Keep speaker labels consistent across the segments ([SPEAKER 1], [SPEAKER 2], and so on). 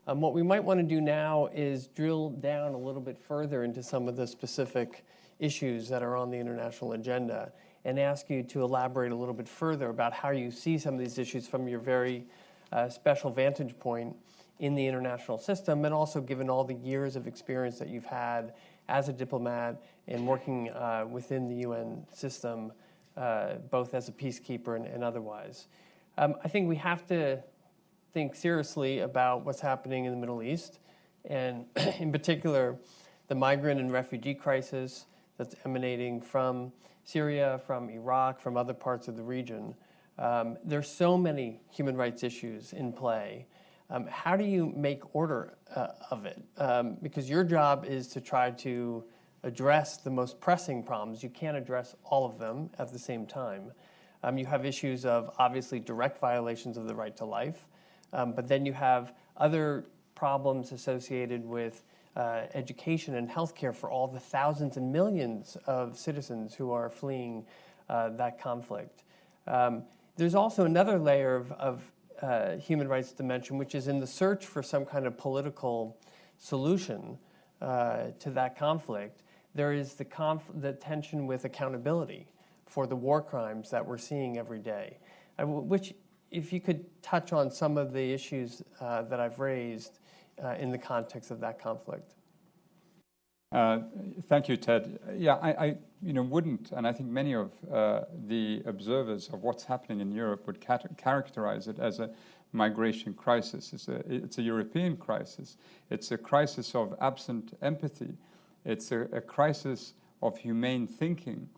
[SPEAKER 1] What we might want to do now is drill down a little bit further into some of the specific issues that are on the international agenda and ask you to elaborate a little bit further about how you see some of these issues from your very special vantage point in the international system, and also given all the years of experience that you've had as a diplomat and working within the UN system, both as a peacekeeper and otherwise. I think we have to think seriously about what's happening in the Middle East, and in particular, the migrant and refugee crisis that's emanating from Syria, from Iraq, from other parts of the region. There's so many human rights issues in play. How do you make order of it? Because your job is to try to address the most pressing problems. You can't address all of them at the same time. You have issues of obviously direct violations of the right to life, but then you have other problems associated with education and healthcare for all the thousands and millions of citizens who are fleeing that conflict. There's also another layer of human rights dimension, which is in the search for some kind of political solution to that conflict. There is the tension with accountability for the war crimes that we're seeing every day, which, if you could touch on some of the issues that I've raised in the context of that conflict.
[SPEAKER 2] Thank you, Ted. Yeah, I wouldn't, and I think many of the observers of what's happening in Europe would characterize it as a migration crisis. It's a European crisis. It's a crisis of absent empathy. It's a crisis of humane thinking.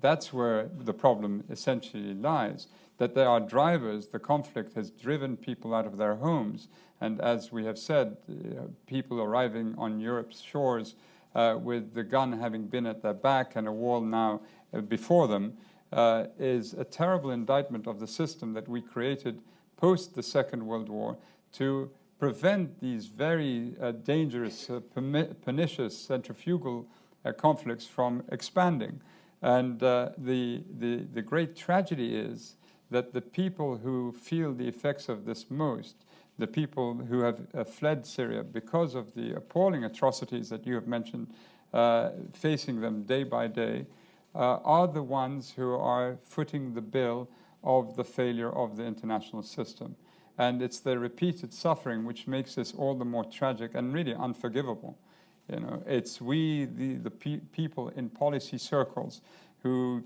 [SPEAKER 2] That's where the problem essentially lies, that there are drivers. The conflict has driven people out of their homes. And as we have said, people arriving on Europe's shores with the gun having been at their back and a wall now before them is a terrible indictment of the system that we created post the Second World War to prevent these very dangerous, pernicious, centrifugal conflicts from expanding. And the great tragedy is that the people who feel the effects of this most, the people who have fled Syria because of the appalling atrocities that you have mentioned, facing them day by day, are the ones who are footing the bill of the failure of the international system. And it's the repeated suffering which makes this all the more tragic and really unforgivable. It's the people in policy circles who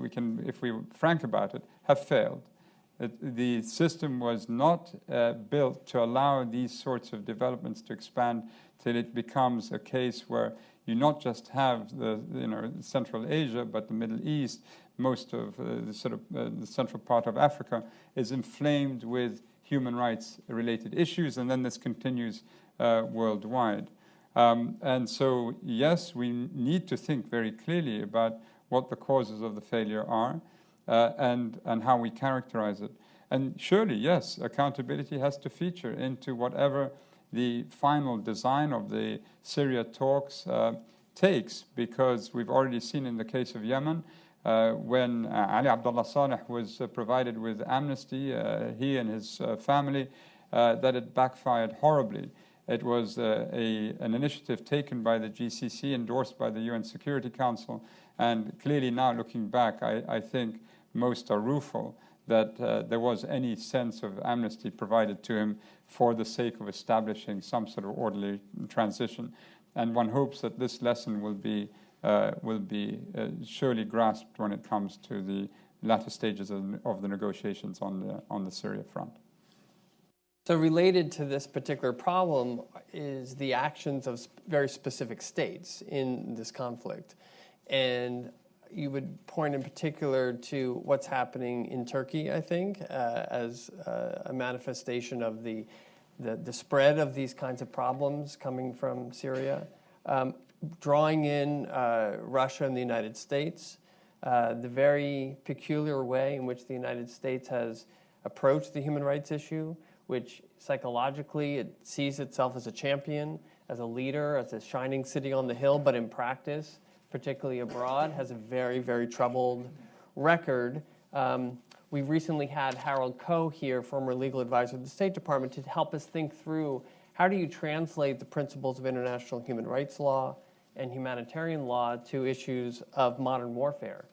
[SPEAKER 2] we can, if we're frank about it, have failed. The system was not built to allow these sorts of developments to expand till it becomes a case where you not just have Central Asia, but the Middle East, most of the central part of Africa is inflamed with human rights related issues, and then this continues worldwide. And so, yes, we need to think very clearly about what the causes of the failure are and how we characterize it. And surely, yes, accountability has to feature into whatever the final design of the Syria talks takes, because we've already seen in the case of Yemen, when Ali Abdullah Saleh was provided with amnesty, he and his family, that it backfired horribly. It was an initiative taken by the GCC, endorsed by the UN Security Council, and clearly now looking back, I think most are rueful that there was any sense of amnesty provided to him for the sake of establishing some sort of orderly transition. And one hopes that this lesson will be surely grasped when it comes to the latter stages of the negotiations on the Syria front.
[SPEAKER 1] So related to this particular problem is the actions of very specific states in this conflict. And you would point in particular to what's happening in Turkey, I think, as a manifestation of the spread of these kinds of problems coming from Syria, drawing in Russia and the United States, the very peculiar way in which the United States has approached the human rights issue, which psychologically it sees itself as a champion, as a leader, as a shining city on the hill, but in practice, particularly abroad, has a very, very troubled record. We recently had Harold Koh here, former legal advisor of the State Department, to help us think through how do you translate the principles of international human rights law and humanitarian law to issues of modern warfare,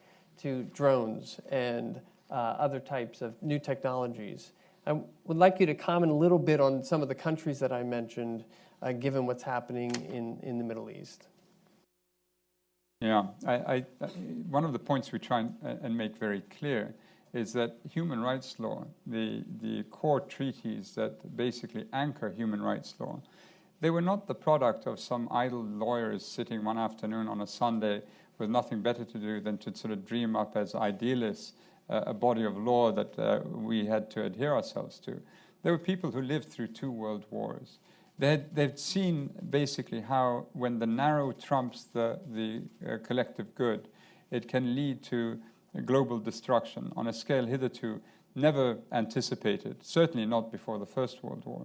[SPEAKER 1] to drones and other types of new technologies. I would like you to comment a little bit on some of the countries that I mentioned, given what's happening in the Middle East.
[SPEAKER 2] Yeah, one of the points we try and make very clear is that human rights law, the core treaties that basically anchor human rights law, they were not the product of some idle lawyers sitting one afternoon on a Sunday with nothing better to do than to sort of dream up as idealists a body of law that we had to adhere ourselves to. There were people who lived through 2 world wars. They've seen basically how when the narrow trumps the collective good, it can lead to global destruction on a scale hitherto never anticipated, certainly not before the First World War.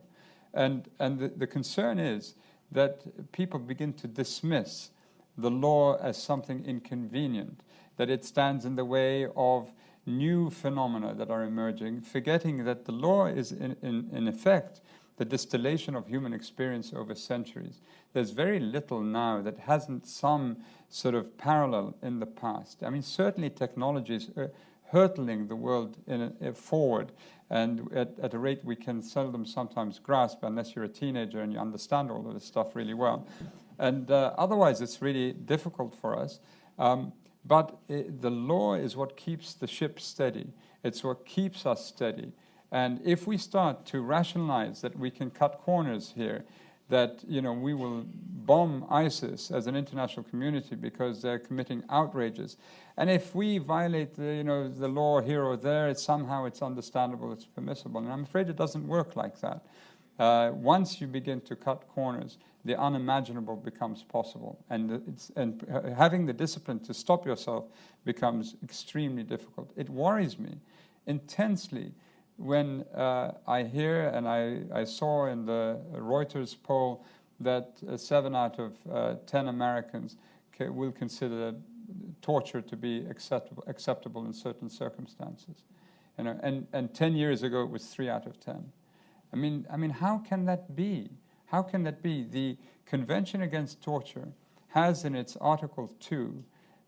[SPEAKER 2] And the concern is that people begin to dismiss the law as something inconvenient, that it stands in the way of new phenomena that are emerging, forgetting that the law is in effect the distillation of human experience over centuries. There's very little now that hasn't some sort of parallel in the past. I mean, certainly technology is hurtling the world forward, and at a rate we can seldom sometimes grasp unless you're a teenager and you understand all of this stuff really well. And otherwise it's really difficult for us. But the law is what keeps the ship steady. It's what keeps us steady. And if we start to rationalize that we can cut corners here, that we will bomb ISIS as an international community because they're committing outrages, and if we violate the law here or there, somehow it's understandable, it's permissible. And I'm afraid it doesn't work like that. Once you begin to cut corners, the unimaginable becomes possible, and having the discipline to stop yourself becomes extremely difficult. It worries me intensely when I hear, and I saw in the Reuters poll that 7 out of 10 Americans will consider torture to be acceptable in certain circumstances, and 10 years ago it was 3 out of 10. I mean, how can that be? How can that be? The Convention Against Torture has in its Article 2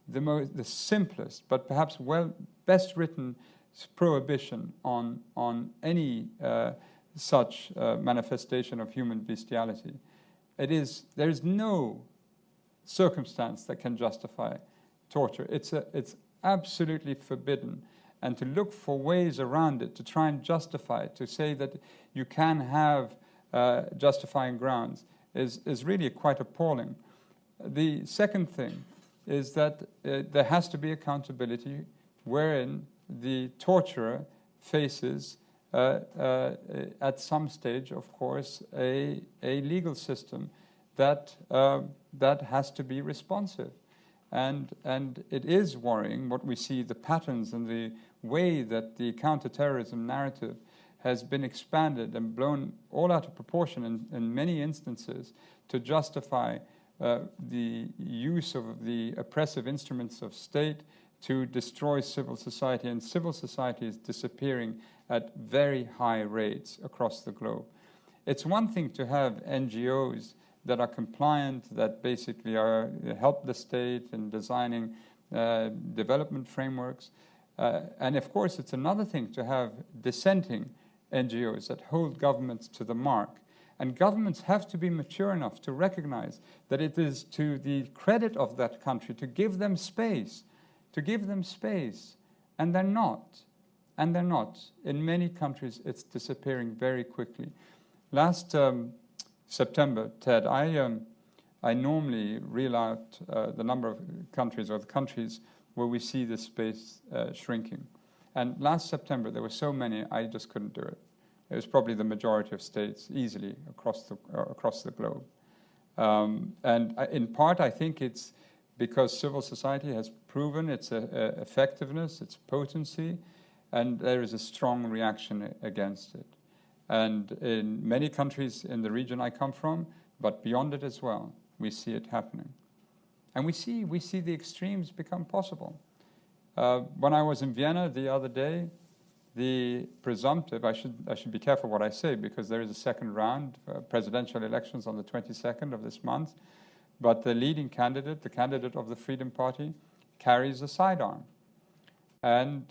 [SPEAKER 2] the simplest, but perhaps best written prohibition on any such manifestation of human bestiality. There is no circumstance that can justify torture. It's absolutely forbidden. And to look for ways around it, to try and justify it, to say that you can have justifying grounds is really quite appalling. The second thing is that there has to be accountability wherein the torturer faces, at some stage, of course, a legal system that has to be responsive. And it is worrying what we see, the patterns and the way that the counterterrorism narrative has been expanded and blown all out of proportion in many instances to justify the use of the oppressive instruments of state to destroy civil society. And civil society is disappearing at very high rates across the globe. It's one thing to have NGOs that are compliant, that basically help the state in designing development frameworks. And of course, it's another thing to have dissenting NGOs that hold governments to the mark. And governments have to be mature enough to recognize that it is to the credit of that country to give them space, and they're not. And they're not. In many countries, it's disappearing very quickly. Last September, Ted, I normally reel out the number of countries, or the countries where we see this space shrinking. And last September, there were so many, I just couldn't do it. It was probably the majority of states easily across the globe. And in part, I think it's because civil society has proven its effectiveness, its potency, and there is a strong reaction against it. And in many countries in the region I come from, but beyond it as well, we see it happening. And we see the extremes become possible. When I was in Vienna the other day, the presumptive, I should be careful what I say, because there is a second round, presidential elections on the 22nd of this month, but the leading candidate, the candidate of the Freedom Party, carries a sidearm. And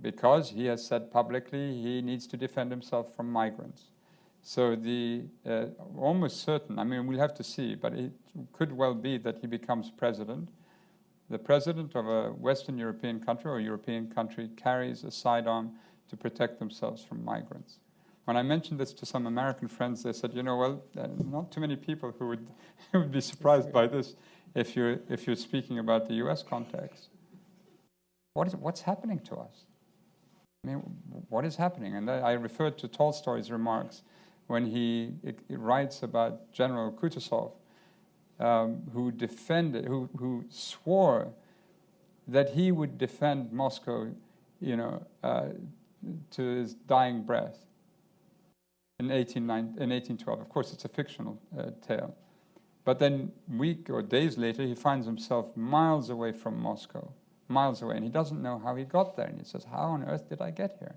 [SPEAKER 2] because he has said publicly he needs to defend himself from migrants. So the almost certain, I mean, we'll have to see, but it could well be that he becomes president. The president of a Western European country or European country carries a sidearm to protect themselves from migrants. When I mentioned this to some American friends, they said, well, not too many people who would be surprised by this if you're speaking about the U.S. context. What's happening to us? I mean, what is happening? And I referred to Tolstoy's remarks when he writes about General Kutuzov, who swore that he would defend Moscow, to his dying breath in 1812. Of course, it's a fictional tale. But then week or days later, he finds himself miles away from Moscow, miles away, and he doesn't know how he got there. And he says, how on earth did I get here?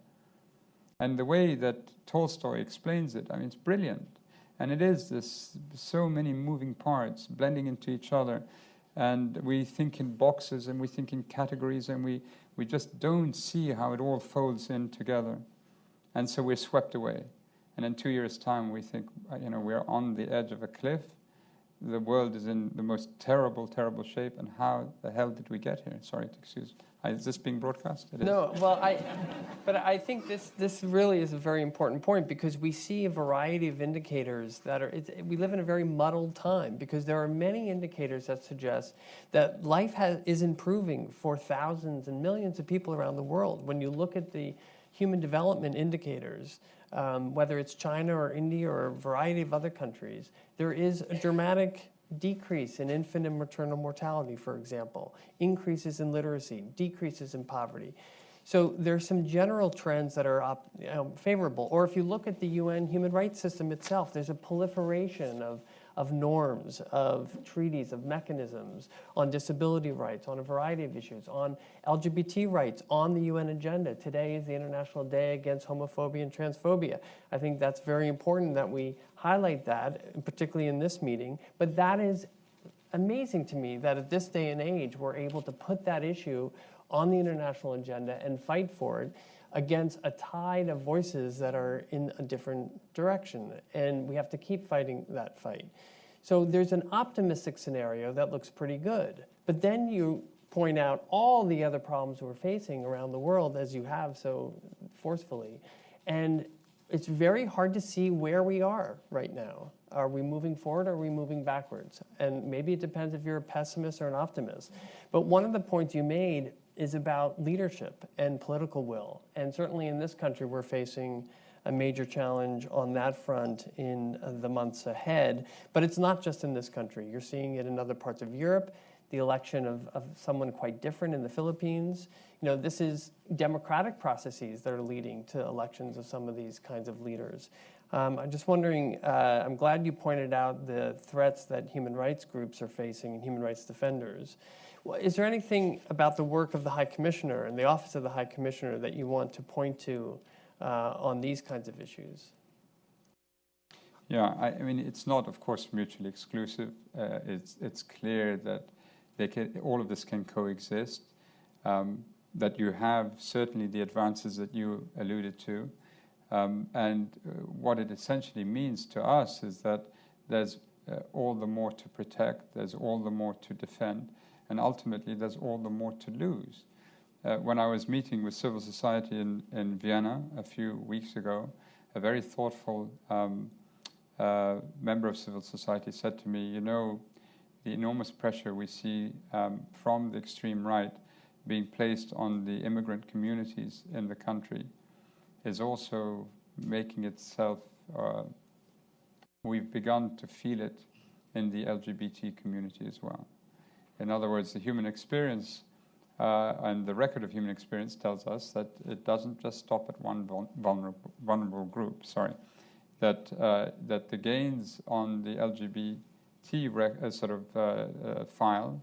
[SPEAKER 2] And the way that Tolstoy explains it, I mean, it's brilliant. And it is this, so many moving parts blending into each other. And we think in boxes and we think in categories, and we just don't see how it all folds in together. And so we're swept away. And in 2 years' time, we think, we're on the edge of a cliff. The world is in the most terrible, terrible shape. And how the hell did we get here? Sorry to excuse. Is this being broadcast? It is.
[SPEAKER 1] No, well, but I think this really is a very important point, because we see a variety of indicators that we live in a very muddled time, because there are many indicators that suggest that life is improving for thousands and millions of people around the world. When you look at the human development indicators, whether it's China or India or a variety of other countries, there is a dramatic decrease in infant and maternal mortality, for example, increases in literacy, decreases in poverty. So there's some general trends that are favorable. Or if you look at the UN human rights system itself, there's a proliferation of norms, of treaties, of mechanisms on disability rights, on a variety of issues, on LGBT rights, on the UN agenda. Today is the International Day Against Homophobia and Transphobia. I think that's very important that we highlight that, particularly in this meeting. But that is amazing to me that at this day and age, we're able to put that issue on the international agenda and fight for it against a tide of voices that are in a different direction. And we have to keep fighting that fight. So there's an optimistic scenario that looks pretty good. But then you point out all the other problems we're facing around the world, as you have so forcefully. And it's very hard to see where we are right now. Are we moving forward or are we moving backwards? And maybe it depends if you're a pessimist or an optimist. But one of the points you made is about leadership and political will. And certainly in this country, we're facing a major challenge on that front in the months ahead. But it's not just in this country. You're seeing it in other parts of Europe, the election of someone quite different in the Philippines. This is democratic processes that are leading to elections of some of these kinds of leaders. I'm just wondering, I'm glad you pointed out the threats that human rights groups are facing and human rights defenders. Is there anything about the work of the High Commissioner and the Office of the High Commissioner that you want to point to on these kinds of issues?
[SPEAKER 2] Yeah, I mean, it's not, of course, mutually exclusive. It's clear that all of this can coexist, that you have certainly the advances that you alluded to. And what it essentially means to us is that there's all the more to protect, there's all the more to defend, and ultimately there's all the more to lose. When I was meeting with civil society in Vienna a few weeks ago, a very thoughtful member of civil society said to me, the enormous pressure we see from the extreme right being placed on the immigrant communities in the country is also making itself, we've begun to feel it in the LGBT community as well. In other words, the human experience and the record of human experience tells us that it doesn't just stop at one vulnerable group, that the gains on the LGBT file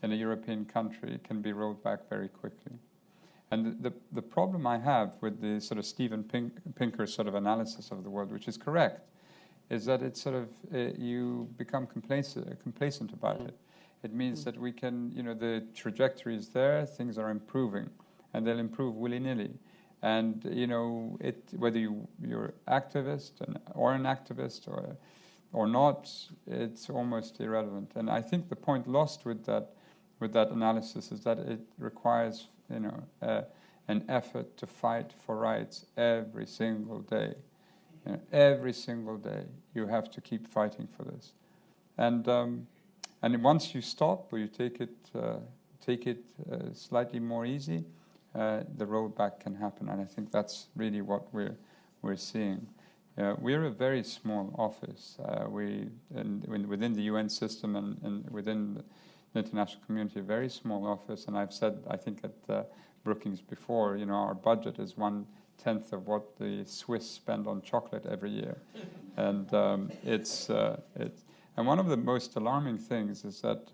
[SPEAKER 2] in a European country can be rolled back very quickly. And the problem I have with the sort of Steven Pinker sort of analysis of the world, which is correct, is that it's sort of, you become complacent about it. It means that we can, the trajectory is there, things are improving, and they'll improve willy-nilly. And, whether you're activist or an activist or not, it's almost irrelevant. And I think the point lost with that analysis is that it requires, an effort to fight for rights every single day. Every single day you have to keep fighting for this. And once you stop or you take it slightly more easy, the rollback can happen. And I think that's really what we're seeing. We're a very small office. Within the UN system and within the international community, a very small office. And I've said, I think at Brookings before, our budget is 1/10 of what the Swiss spend on chocolate every year. And and one of the most alarming things is that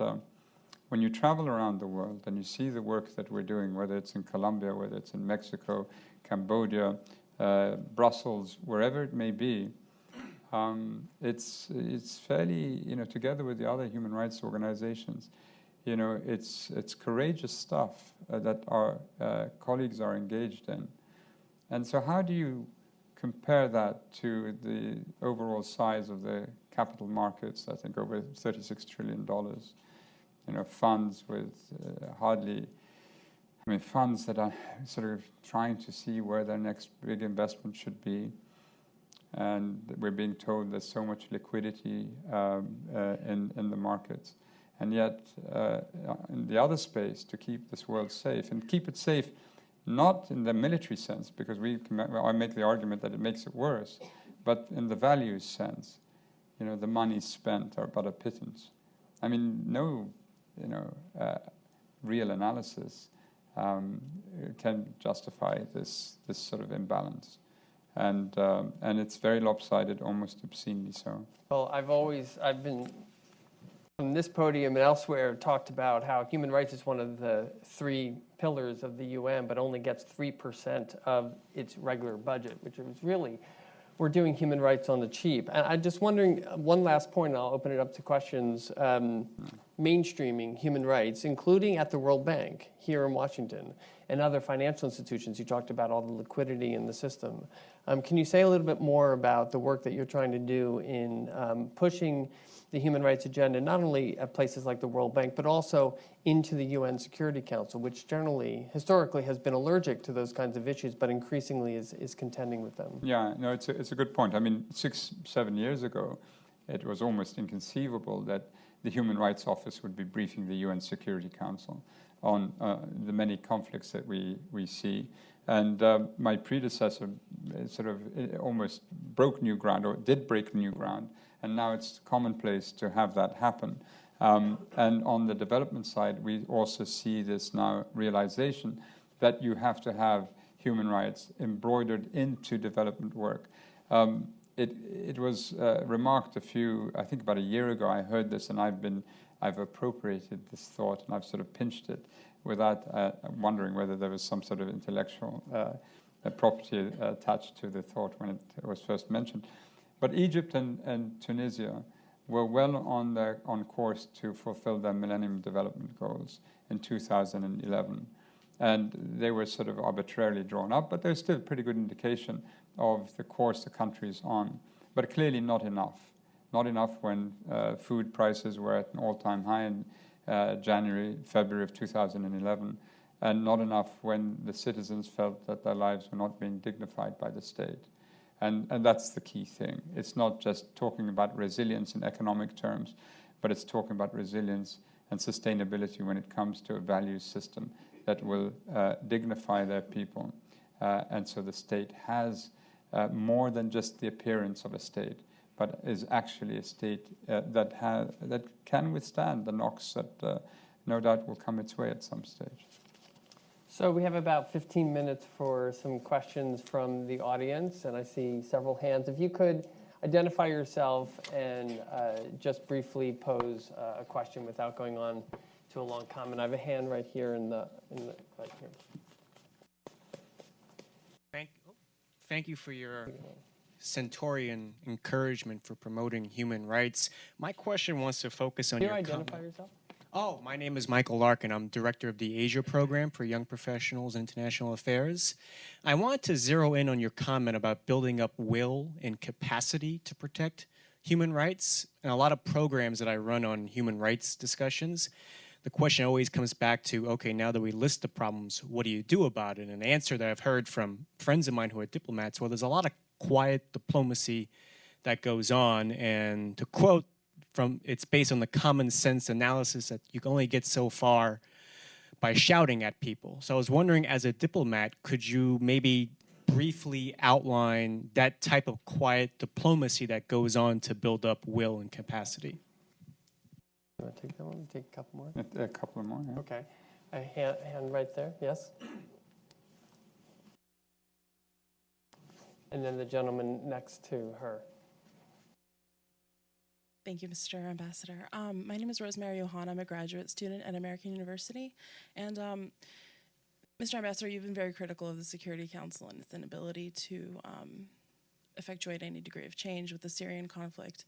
[SPEAKER 2] when you travel around the world and you see the work that we're doing, whether it's in Colombia, whether it's in Mexico, Cambodia, Brussels, wherever it may be, it's fairly, together with the other human rights organizations, it's courageous stuff that our colleagues are engaged in. And so how do you compare that to the overall size of the capital markets, I think over $36 trillion, funds with funds that are sort of trying to see where their next big investment should be. And we're being told there's so much liquidity in the markets. And yet, in the other space, to keep this world safe, and keep it safe not in the military sense, because I make the argument that it makes it worse, but in the values sense, the money spent are but a pittance. I mean, no, real analysis can justify this sort of imbalance, and it's very lopsided, almost obscenely so.
[SPEAKER 1] Well, I've been from this podium and elsewhere talked about how human rights is one of the 3 pillars of the UN, but only gets 3% of its regular budget, which is really, we're doing human rights on the cheap. And I'm just wondering, one last point, and I'll open it up to questions, mainstreaming human rights, including at the World Bank here in Washington and other financial institutions. You talked about all the liquidity in the system. Can you say a little bit more about the work that you're trying to do in pushing the human rights agenda, not only at places like the World Bank, but also into the UN Security Council, which generally, historically, has been allergic to those kinds of issues, but increasingly is contending with them?
[SPEAKER 2] Yeah, no, it's a good point. I mean, 6-7 years ago, it was almost inconceivable that the Human Rights Office would be briefing the UN Security Council on the many conflicts that we see. And my predecessor sort of almost broke new ground, or did break new ground, and now it's commonplace to have that happen. And on the development side, we also see this now realization that you have to have human rights embroidered into development work. It was remarked I think about a year ago, I heard this, and I've appropriated this thought, and I've sort of pinched it without wondering whether there was some sort of intellectual property attached to the thought when it was first mentioned. But Egypt and Tunisia were well on course to fulfill their Millennium Development Goals in 2011. And they were sort of arbitrarily drawn up, but there's still a pretty good indication of the course the country is on. But clearly not enough. Not enough when food prices were at an all-time high in February of 2011, and not enough when the citizens felt that their lives were not being dignified by the state. And that's the key thing. It's not just talking about resilience in economic terms, but it's talking about resilience and sustainability when it comes to a value system that will dignify their people. And so the state has more than just the appearance of a state, but is actually a state that can withstand the knocks that no doubt will come its way at some stage.
[SPEAKER 1] So we have about 15 minutes for some questions from the audience, and I see several hands. If you could identify yourself and just briefly pose a question without going on to a long comment. I have a hand right here right here.
[SPEAKER 3] thank you for your Centaurian encouragement for promoting human rights. My question wants to focus on
[SPEAKER 1] Can
[SPEAKER 3] your
[SPEAKER 1] you identify
[SPEAKER 3] comment.
[SPEAKER 1] yourself?
[SPEAKER 3] Oh, my name is Michael Larkin. I'm director of the Asia program for Young Professionals in International Affairs. I want to zero in on your comment about building up will and capacity to protect human rights. And a lot of programs that I run on human rights discussions, the question always comes back to, okay, now that we list the problems, what do you do about it? And an answer that I've heard from friends of mine who are diplomats, well, there's a lot of quiet diplomacy that goes on. And to quote, it's based on the common sense analysis that you can only get so far by shouting at people. So I was wondering, as a diplomat, could you maybe briefly outline that type of quiet diplomacy that goes on to build up will and capacity?
[SPEAKER 1] You want to take that one? Take a couple more?
[SPEAKER 2] A couple more, yeah.
[SPEAKER 1] Okay. A hand right there, yes? And then the gentleman next to her.
[SPEAKER 4] Thank you, Mr. Ambassador. My name is Rosemary Johanna. I'm a graduate student at American University. And Mr. Ambassador, you've been very critical of the Security Council and its inability to effectuate any degree of change with the Syrian conflict.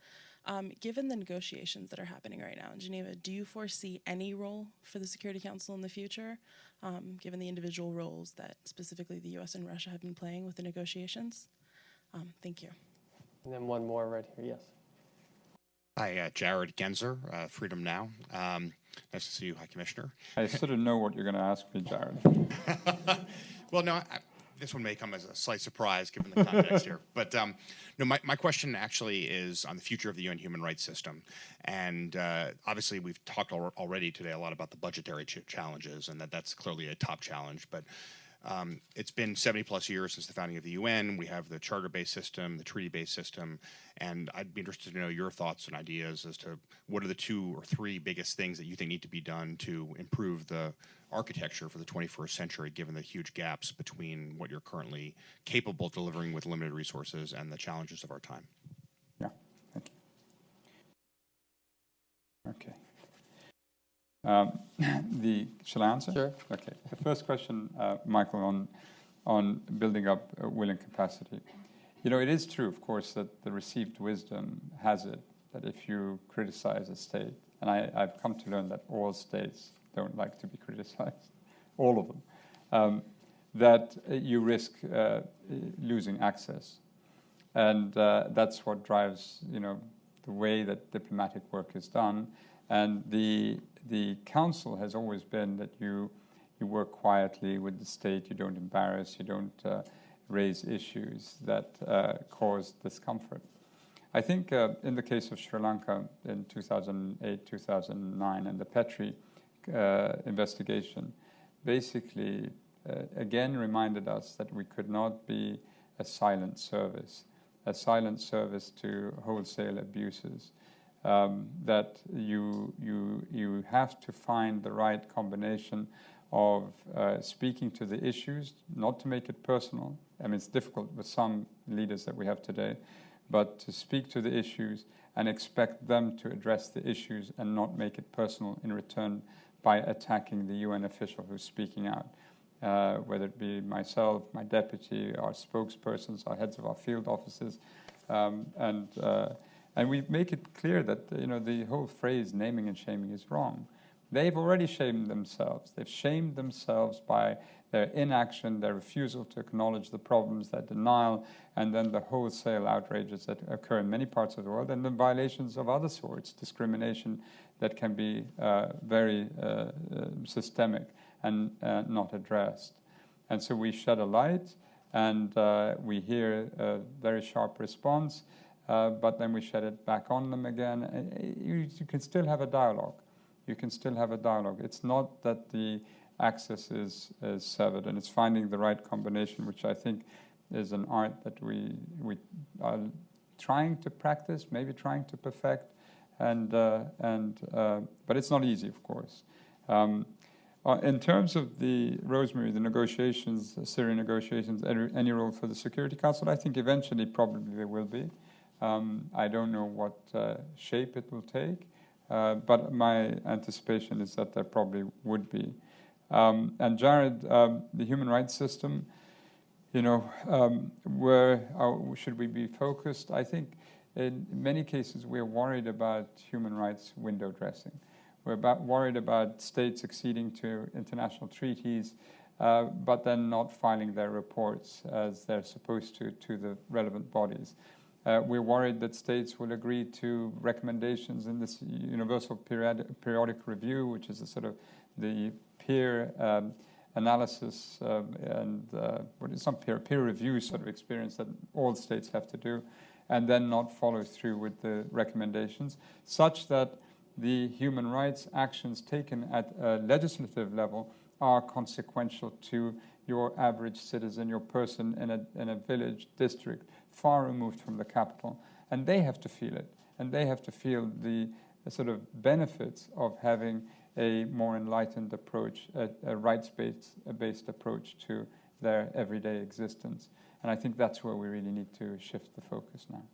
[SPEAKER 4] Given the negotiations that are happening right now in Geneva, do you foresee any role for the Security Council in the future, given the individual roles that specifically the U.S. and Russia have been playing with the negotiations? Thank you.
[SPEAKER 1] And then one more right here, yes.
[SPEAKER 5] Hi, Jared Genzer, Freedom Now. Nice to see you, High Commissioner.
[SPEAKER 2] I sort of know what you're going to ask me, Jared.
[SPEAKER 5] Well, no, this one may come as a slight surprise given the context here. But no, my question actually is on the future of the UN human rights system. And obviously, we've talked already today a lot about the budgetary challenges, and that's clearly a top challenge. But it's been 70 plus years since the founding of the UN. We have the charter-based system, the treaty-based system, and I'd be interested to know your thoughts and ideas as to what are the 2 or 3 biggest things that you think need to be done to improve the architecture for the 21st century, given the huge gaps between what you're currently capable of delivering with limited resources and the challenges of our time.
[SPEAKER 2] Yeah, thank you. Okay. Shall I answer?
[SPEAKER 1] Sure.
[SPEAKER 2] Okay. The first question, Michael, on building up will and capacity. You know, it is true, of course, that the received wisdom has it that if you criticize a state, and I've come to learn that all states don't like to be criticized, all of them, that you risk losing access. And that's what drives, you know, the way that diplomatic work is done. And the council has always been that you work quietly with the state, you don't embarrass, you don't raise issues that cause discomfort. I think in the case of Sri Lanka in 2008, 2009, and the Petri investigation, basically again reminded us that we could not be a silent service to wholesale abuses. That you have to find the right combination of speaking to the issues, not to make it personal. I mean, it's difficult with some leaders that we have today, but to speak to the issues and expect them to address the issues and not make it personal in return by attacking the UN official who's speaking out, whether it be myself, my deputy, our spokespersons, our heads of our field offices, and we make it clear that, you know, the whole phrase naming and shaming is wrong. They've already shamed themselves. They've shamed themselves by their inaction, their refusal to acknowledge the problems, their denial, and then the wholesale outrages that occur in many parts of the world, and then violations of other sorts, discrimination that can be very systemic and not addressed. And so we shed a light, and we hear a very sharp response, but then we shed it back on them again. You can still have a dialogue. You can still have a dialogue. It's not that the access is severed, and it's finding the right combination, which I think is an art that we are trying to practice, maybe trying to perfect, but it's not easy, of course. In terms of the negotiations, the Syrian negotiations, any role for the Security Council, I think eventually probably there will be. I don't know what shape it will take, but my anticipation is that there probably would be. And Jared, the human rights system, Where should we be focused? I think in many cases we're worried about human rights window dressing. We're worried about states acceding to international treaties, but then not filing their reports as they're supposed to the relevant bodies. We're worried that states will agree to recommendations in this universal periodic review, which is a sort of the peer analysis and what is some peer review sort of experience that all states have to do, and then not follow through with the recommendations, such that the human rights actions taken at a legislative level are consequential to your average citizen, your person in a village, district, far removed from the capital. And they have to feel it. And they have to feel the sort of benefits of having a more enlightened approach, a rights-based approach to their everyday existence. And I think that's where we really need to shift the focus now.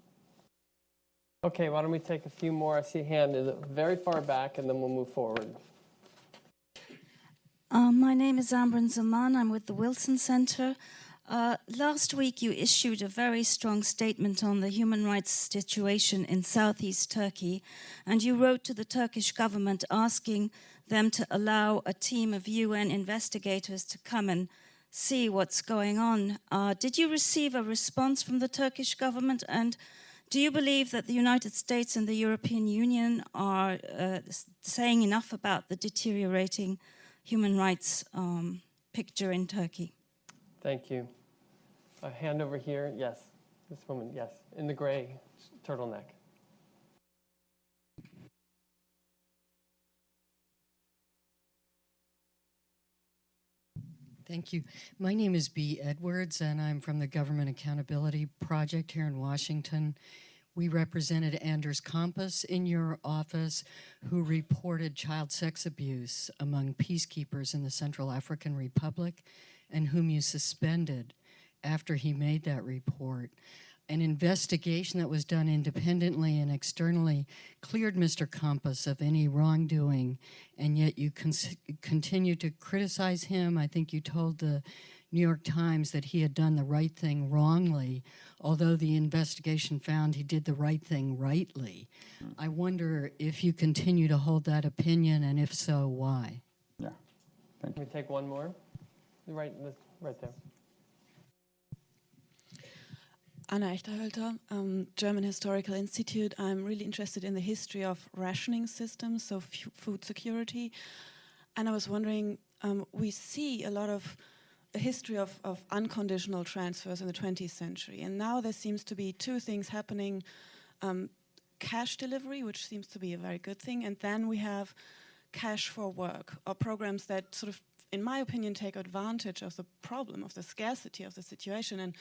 [SPEAKER 1] Okay, why don't we take a few more? I see a hand very far back, and then we'll move forward.
[SPEAKER 6] My name is Amran Zaman. I'm with the Wilson Center. Last week, you issued a very strong statement on the human rights situation in southeast Turkey, and you wrote to the Turkish government asking them to allow a team of UN investigators to come and see what's going on. Did you receive a response from the Turkish government? And do you believe that the United States and the European Union are saying enough about the deteriorating human rights picture in Turkey?
[SPEAKER 1] Thank you. A hand over here. Yes, this woman. Yes, in the gray turtleneck.
[SPEAKER 7] Thank you. My name is Bea Edwards, and I'm from the Government Accountability Project here in Washington. We represented Anders Kampas in your office, who reported child sex abuse among peacekeepers in the Central African Republic, and whom you suspended after he made that report. An investigation that was done independently and externally cleared Mr. Kampas of any wrongdoing, and yet you continue to criticize him. I think you told the New York Times that he had done the right thing wrongly, although the investigation found he did the right thing rightly. I wonder if you continue to hold that opinion, and if so, why?
[SPEAKER 2] Yeah, thank you.
[SPEAKER 1] Can we take one more? Right there.
[SPEAKER 8] Anna Echterhölter, German Historical Institute. I'm really interested in the history of rationing systems, so food security. And I was wondering, we see a lot of a history of unconditional transfers in the 20th century. And now there seems to be two things happening. Cash delivery, which seems to be a very good thing. And then we have cash for work, or programs that sort of, in my opinion, take advantage of the problem, of the scarcity of the situation, and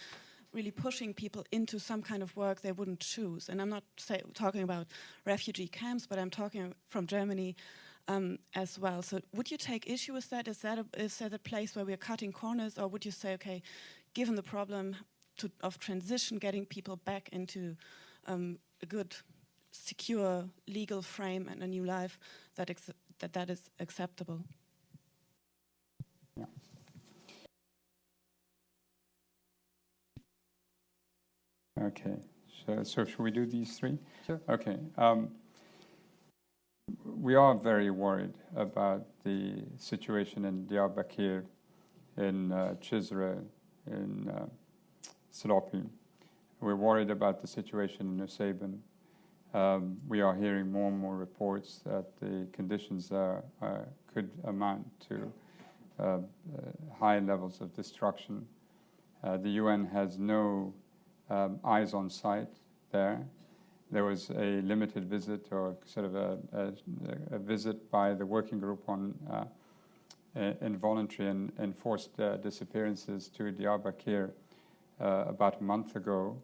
[SPEAKER 8] really pushing people into some kind of work they wouldn't choose. And I'm not talking about refugee camps, but I'm talking from Germany as well. So would you take issue with that? Is that a place where we're cutting corners? Or would you say, okay, given the problem of transition, getting people back into a good, secure legal frame and a new life, that is acceptable?
[SPEAKER 2] Yeah. Okay, so should we do these three?
[SPEAKER 1] Sure.
[SPEAKER 2] Okay. We are very worried about the situation in Diyarbakir, in Cizre, in Silopi. We're worried about the situation in Nusaybin. We are hearing more and more reports that the conditions there could amount to high levels of destruction. The UN has no eyes on site there. There was a limited visit, or sort of a visit by the working group on involuntary and enforced disappearances to Diyarbakir about a month ago,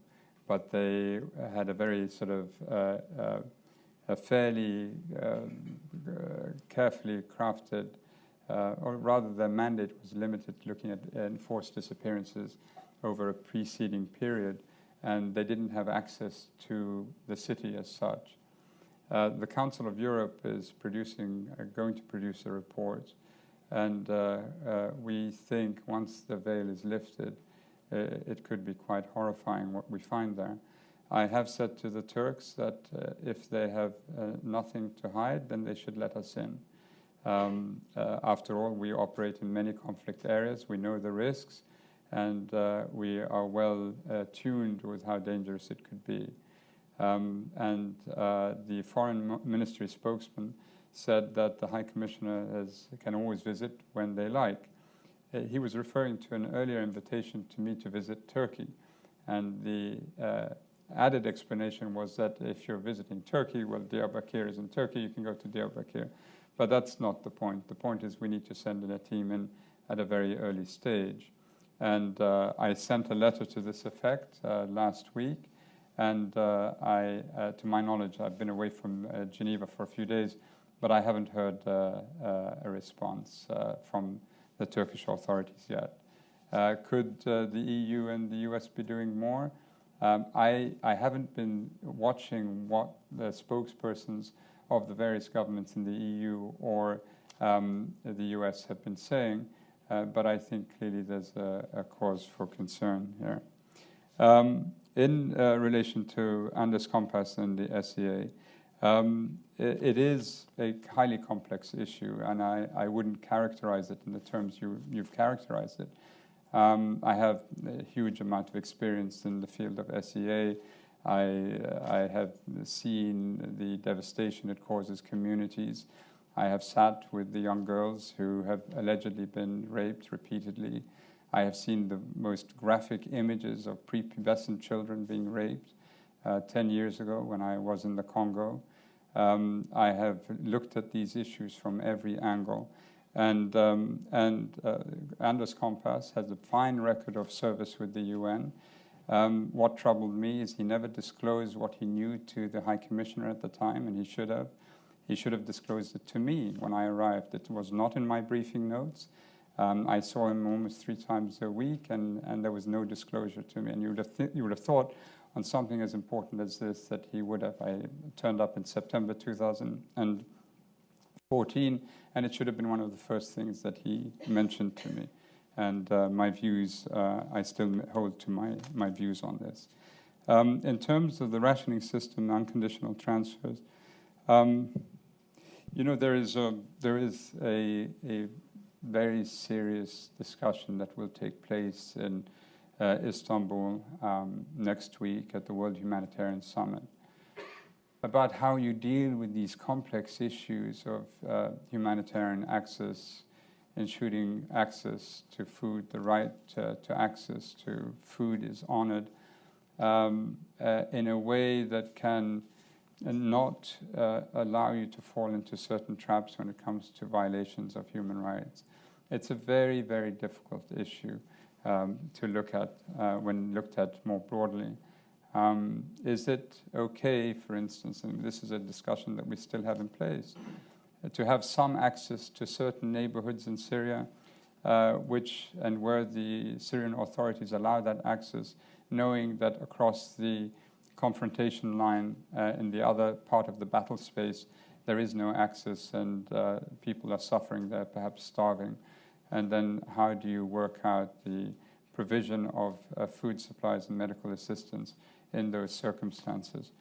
[SPEAKER 2] but they had a very sort of a fairly carefully crafted, or rather their mandate was limited to looking at enforced disappearances over a preceding period, and they didn't have access to the city as such. The Council of Europe is going to produce a report, and we think once the veil is lifted, it could be quite horrifying what we find there. I have said to the Turks that if they have nothing to hide, then they should let us in. After all, we operate in many conflict areas. We know the risks, and we are well tuned with how dangerous it could be. And the Foreign Ministry spokesman said that the High Commissioner can always visit when they like. He was referring to an earlier invitation to me to visit Turkey. And the added explanation was that if you're visiting Turkey, well, Diyarbakir is in Turkey, you can go to Diyarbakir. But that's not the point. The point is we need to send in a team in at a very early stage. And I sent a letter to this effect last week. And to my knowledge, I've been away from Geneva for a few days, but I haven't heard a response from the Turkish authorities yet. Could the EU and the US be doing more? I haven't been watching what the spokespersons of the various governments in the EU or the US have been saying, but I think clearly there's a cause for concern here. In relation to Anders Kompass and the SEA, it is a highly complex issue, and I wouldn't characterize it in the terms you've characterized it. I have a huge amount of experience in the field of SEA. I have seen the devastation it causes communities. I have sat with the young girls who have allegedly been raped repeatedly. I have seen the most graphic images of prepubescent children being raped 10 years ago when I was in the Congo. I have looked at these issues from every angle. And Anders Kompass has a fine record of service with the UN. What troubled me is he never disclosed what he knew to the High Commissioner at the time, and he should have. He should have disclosed it to me when I arrived. It was not in my briefing notes. I saw him almost 3 times a week, and there was no disclosure to me. And you would have thought on something as important as this that he would have. I turned up in September 2014, and it should have been one of the first things that he mentioned to me. And my views, I still hold to my views on this. In terms of the rationing system, unconditional transfers, there is a very serious discussion that will take place in Istanbul next week at the World Humanitarian Summit about how you deal with these complex issues of humanitarian access, ensuring access to food, the right to access to food is honored in a way that can not allow you to fall into certain traps when it comes to violations of human rights. It's a very, very difficult issue to look at when looked at more broadly. Is it okay, for instance, and this is a discussion that we still have in place, to have some access to certain neighborhoods in Syria, where the Syrian authorities allow that access, knowing that across the confrontation line in the other part of the battle space, there is no access and people are suffering there, perhaps starving. And then how do you work out the provision of food supplies and medical assistance in those circumstances?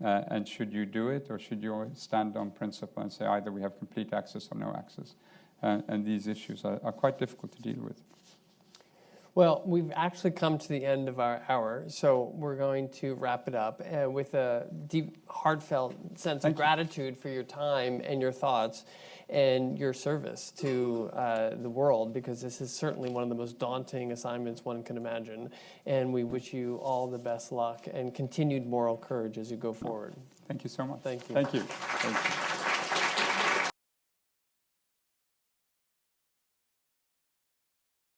[SPEAKER 2] And should you do it, or should you stand on principle and say either we have complete access or no access? And these issues are quite difficult to deal with.
[SPEAKER 1] Well, we've actually come to the end of our hour, so we're going to wrap it up with a deep, heartfelt sense of gratitude for your time and your thoughts and your service to the world, because this is certainly one of the most daunting assignments one can imagine. And we wish you all the best luck and continued moral courage as you go forward.
[SPEAKER 2] Thank you so much.
[SPEAKER 1] Thank you.
[SPEAKER 2] Thank you. Thank you.